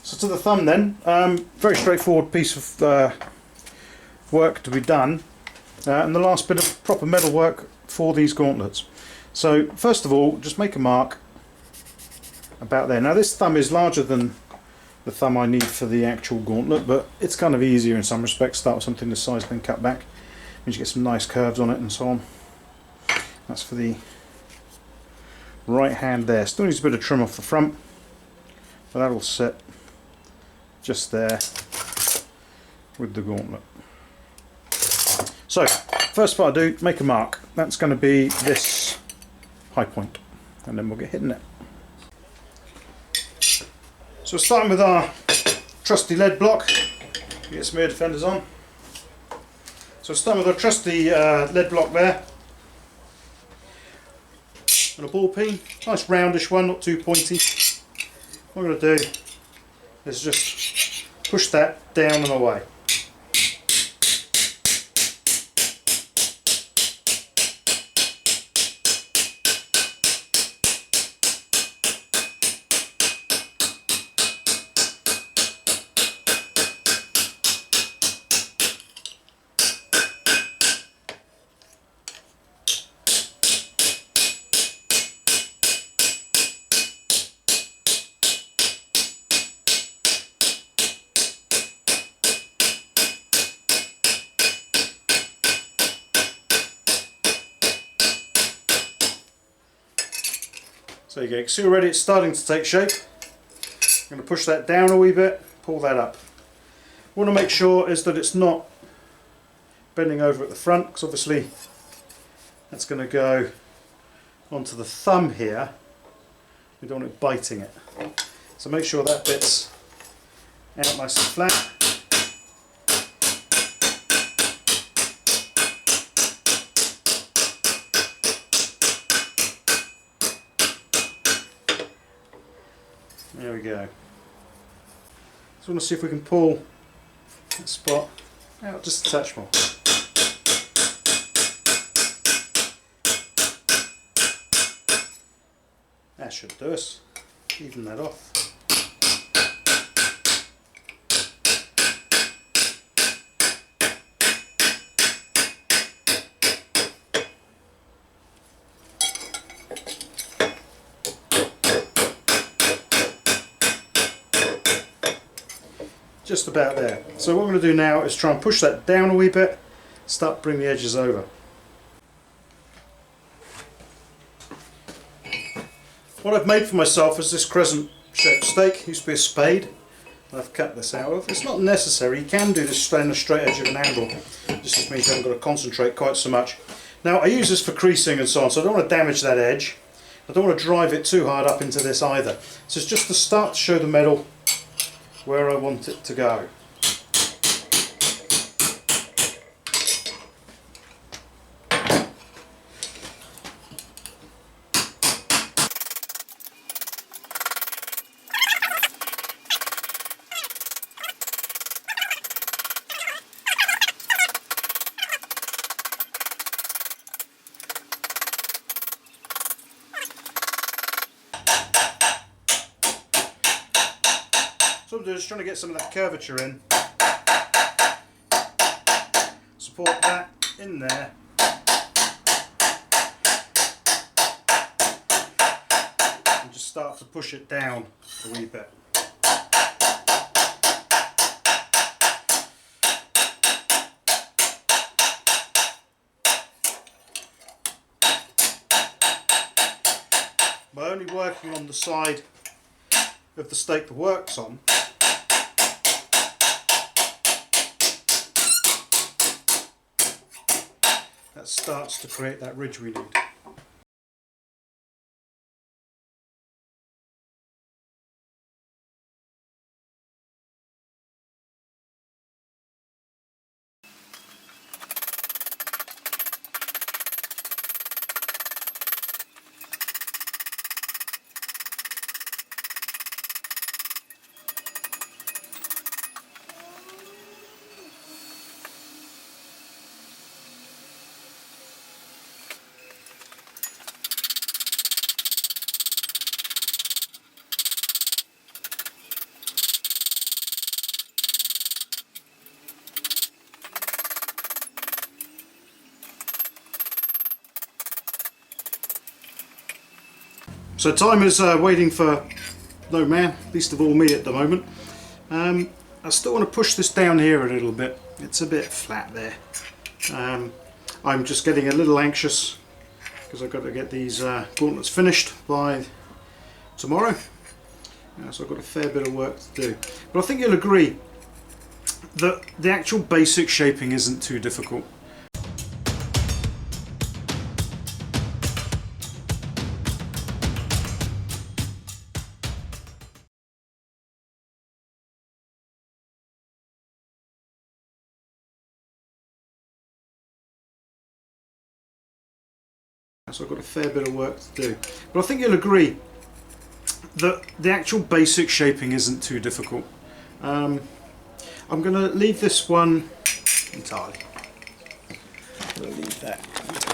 So to the thumb then, very straightforward piece of work to be done, and the last bit of proper metal work for these gauntlets. So first of all, just make a mark about there. Now this thumb is larger than the thumb I need for the actual gauntlet, but it's kind of easier in some respects. Start with something this size, then cut back. Means you get some nice curves on it and so on. That's for the right hand there. Still needs a bit of trim off the front, but that'll sit just there with the gauntlet. So first part I do, make a mark. That's going to be this high point, and then we'll get hitting it. So we're starting with our trusty lead block. Get some air defenders on. So we're starting with our trusty lead block there. And a ball peen, nice roundish one, not too pointy. What I'm going to do is just push that down and away. So you go, see already it's starting to take shape. I'm going to push that down a wee bit, pull that up. What I want to make sure is that it's not bending over at the front, because obviously that's going to go onto the thumb here. We don't want it biting it. So make sure that bit's out nice and flat. There we go. So I want to see if we can pull that spot out just a touch more. That should do us. Even that off. Just about there. So what I'm going to do now is try and push that down a wee bit, start bring the edges over. What I've made for myself is this crescent shaped stake. Used to be a spade, and I've cut this out of. It's not necessary, you can do this on the straight edge of an angle. Just means you haven't got to concentrate quite so much. Now I use this for creasing and so on, so I don't want to damage that edge. I don't want to drive it too hard up into this either. So it's just to start to show the metal where I want it to go. So I'm just trying to get some of that curvature in. Support that in there. And just start to push it down a wee bit. By only working on the side of the stake the work's on, that starts to create that ridge we need. So time is waiting for no man, least of all me at the moment. I still want to push this down here a little bit. It's a bit flat there. I'm just getting a little anxious because I've got to get these gauntlets finished by tomorrow. So I've got a fair bit of work to do. But I think you'll agree that the actual basic shaping isn't too difficult. So I've got a fair bit of work to do. But I think you'll agree that the actual basic shaping isn't too difficult. I'm going to leave this one entirely. I'm going to leave that.